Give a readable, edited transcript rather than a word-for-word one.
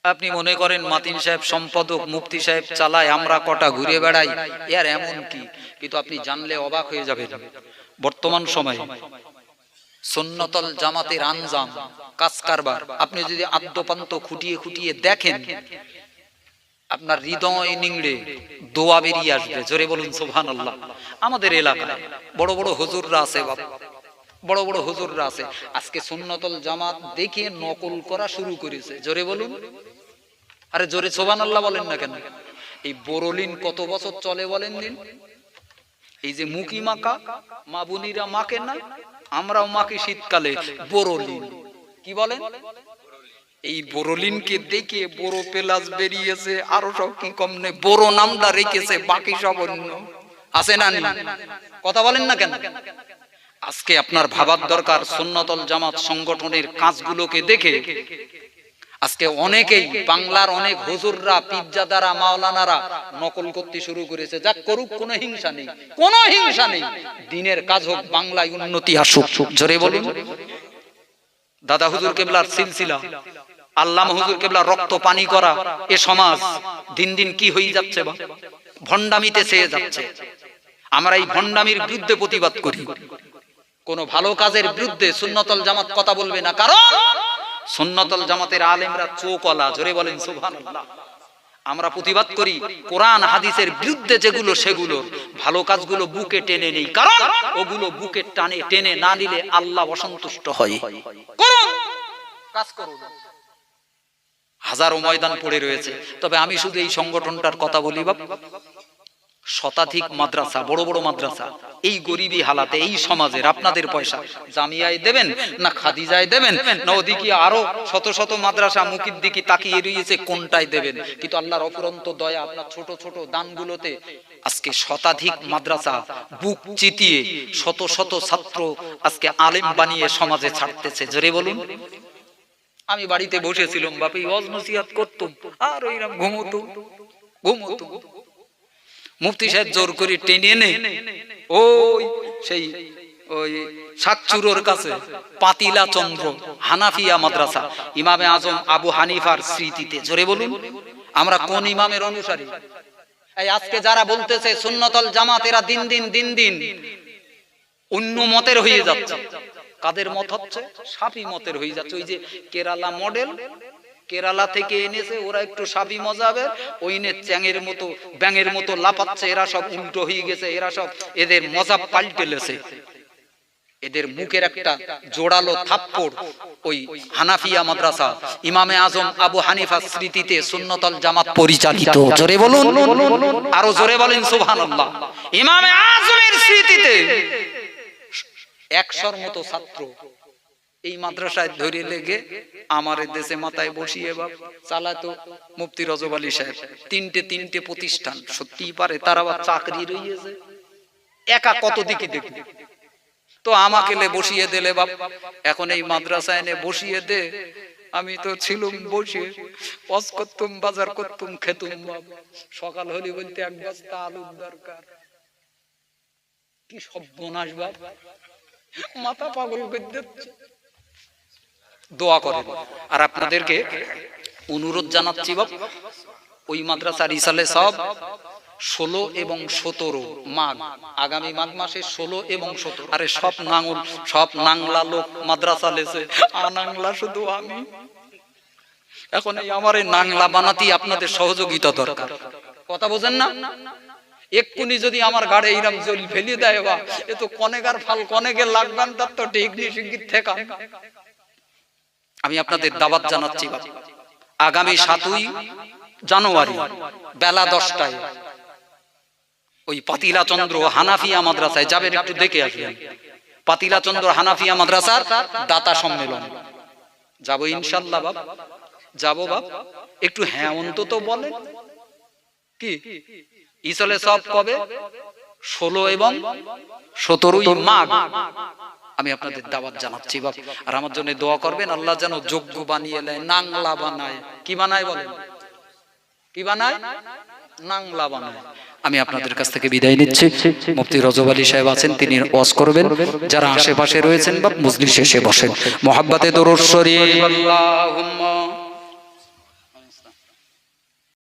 আপনি মনে করেন মাতিন সাহেব সম্পাদক, মুফতি সাহেব চালায়, আমরা কটা ঘুরে বেড়াই, এর এমন কি? কিন্তু আপনি জানলে অবাক হয়ে যাবেন। বর্তমান সময়ে সুন্নতুল জামাতের আঞ্জাম, কাজ কারবার আপনি যদি আদ্যপান্ত খুঁটিয়ে খুঁটিয়ে দেখেন, আপনার হৃদয় নিংড়ে দোয়া বেরিয়ে আসবে। জোরে বলুন সুবহানাল্লাহ। আমাদের এলাকায় বড় বড় হুজুররা আছে, বাবা, বড় বড় হুজুররা আছে, আজকে সুন্নতুল জামাত দেখে নকল করা শুরু করেছে। জোরে বলুন, আরে জোরে সুবহানাল্লাহ বলেন না কেন? এই বোরলিন কত বছর চলে বলেন দিন? এই যে মুকি মাকা, মা বোনিরা মাকে না, আমরাও মাকে শীতকালে বোরলিন। কি বলেন? এই বোরলিনকে দেখে বড় পেলাস বেরিয়েছে, আরো সব কি কম নেই, বড় নামটা রেখেছে, বাকি সব অন্য আছে না? কথা বলেন না কেন? আজকে আপনার ভাবার দরকার, সুন্নতুল জামাত সংগঠনের কাজগুলোকে দেখে আজকে অনেকেই বাংলার অনেক হুজুররা, পিজ্জাদারা, মাওলানারা নকল করতে শুরু করেছে। যা করুক, কোনো হিংসা নেই, কোনো হিংসা নেই, দিনের কাজ হোক, বাংলায় উন্নতি আসুক। জোরে বলুন। দাদা হুজুর কেবলার সিলসিলা, আল্লামা হুজুর কেবলার রক্ত পানি করা এ সমাজ দিন দিন কি হয়ে যাচ্ছে, বা ভণ্ডামিতে চেয়ে যাচ্ছে। আমরা এই ভণ্ডামির বিরুদ্ধে প্রতিবাদ করি। কোন ভালো কাজের বিরুদ্ধে সুন্নতুল জামাত কথা বলবে না, কারণ সুন্নতুল জামাতের আলেমরা চোখওয়ালা। জোরে বলেন সুবহানাল্লাহ। আমরা প্রতিবাদ করি কোরআন হাদিসের বিরুদ্ধে যেগুলো, সেগুলো ভালো কাজগুলো বুকে টেনে নেই, কারণ ওগুলো বুকে টানে টেনে না নিলে আল্লাহ অসন্তুষ্ট হয়। করুন, কাজ করুন। হাজারো ময়দান পড়ে রয়েছে, তবে আমি শুধু এই সংগঠনটার কথা বলি। বাপ, শতাধিক মাদ্রাসা, বড় বড় মাদ্রাসা, এই গরিবী হালাতে এই সমাজের, আপনাদের পয়সা জামিয়ায় দেবেন না খাদিজায় দেবেন না ওদিকে আরো শত শত মাদ্রাসা মুখির দিকে তাকিয়ে রয়েছে, কোনটায় দেবেন? কিন্তু আল্লাহর অফুরন্ত দয়া, আপনার ছোট ছোট দানগুলোতে আজকে শতাধিক মাদ্রাসা বুক চিতিয়ে শত শত ছাত্র আজকে আলেম বানিয়ে সমাজে ছাড়তেছে। জোরে বলুন। আমি বাড়িতে বসেছিলাম, বাপি ওয়াজ নসিহত করতাম, আর ওইরকম ঘুমোতো। মুফতি সাহেব জোর করে টেনে এনে ওই সেই ওই সাতচুরোর কাছে পাতিলা চন্দ্র হানাফিয়া মাদ্রাসা, ইমামে আজম আবু হানিফার স্মৃতিতে। জোরে বলুন। আমরা কোন ইমামের অনুসারী? এই আজকে যারা বলতেছে সুন্নতুল জামাত, এরা দিন দিন অন্য মতের হয়ে যাচ্ছে। কাদের মত হচ্ছে? শাফি মতের হয়ে যাচ্ছে। ওই যে কেরালা মডেল, কেরালা থেকে এনেছে ওরা একটু সাবি মজাবের, ওই নে চ্যাঙের মতো ব্যাঙের মতো লাপাচ্ছে। এরা সব উল্টো হয়ে গেছে, এরা সব এদের মজাব পাল্টেলেছে। এদের মুখের একটা জোড়ালো থাপ্পড় ওই হানাফিয়া মাদ্রাসা ইমামে আজম আবু হানিফা স্মৃতিতে সুন্নতুল জামাত পরিচালিত। জোরে বলুন, আরো জোরে বলেন সুবহানাল্লাহ। ইমামে আজমের স্মৃতিতে 100র মতো ছাত্র এই মাদ্রাসায় ধরে লেগে আমার দেশে মাথায় বসিয়ে বাপ চালাতো মুফতি রজব আলী সাহেব। তিনটে প্রতিষ্ঠান, সত্যিই পারে তার আবার চাকরি রয়েছে, একা কত দিকে দেখবে। তো আমাকে বসিয়ে দিলে বাপ, এখন এই মাদ্রাসায় এনে বসিয়ে দে। আমি তো ছিলুম বসে ওয়াজ করতুম, বাজার করতুম, খেতুম। বাপ সকাল হলি বলতে 1 বস্তা আলুর দরকার। কি সর্বনাশ বাপ, মাথা পাগল করে দিচ্ছে। দোয়া করেন। আর আপনাদেরকে অনুরোধ জানাচ্ছি বাপ, ওই মাদ্রাসার ইসালে সব 16 এবং 17 মাঘ, আগামী মাঘ মাসে 16 এবং 17। আরে সব নাঙ্গল, সব নাংলা লোক মাদ্রাসা লেছে, আনাংলা শুধু আমি। এখন এই আমার এই নাংলা বানাতে আপনাদের সহযোগিতা দরকার। কথা বোঝেন না? এক্ষুনি যদি আমার গাড়ি এইরাম জল ফেলি দেয়, বা এ তো কনেগার ফাল, কনেকে লাগবেন, তার তো ডিগ্রি শিগগির থেকে। আমি আপনাদের দাওয়াত জানাচ্ছি আগামী 7ই জানুয়ারি বেলা 10টায় ওই পাতিলা চন্দ্র হানাফিয়া মাদ্রাসায় যাবেন, একটু দেখে আসবেন। পাতিলা চন্দ্র হানাফিয়া মাদ্রাসার দাতা সম্মেলন যাবো ইনশাআল্লাহ। বাপ যাবো বাপ, একটু হ্যাঁ অন্তত বলেন। কি ইসলে সব কবে? 16 এবং 17 মাঘ। আমি আপনাদের দাওয়াত জানাচ্ছি বাপ। আর আমার জন্য দোয়া করবেন, আল্লাহ যেন যোগ্য বানিয়ে নেয়, নাংলা বানায়। কি বানায় বলেন? কি বানায়? নাংলা বানায়। আমি আপনাদের কাছ থেকে বিদায় নিচ্ছি। মুফতি রজব আলী সাহেব আছেন, তিনি ওয়াজ করবেন। যারা আশেপাশে রয়েছেন বাপ মজলিসে এসে বসেন। মুহাব্বতে দরুদ শরীফ। আল্লাহুম্মা আসসালাম।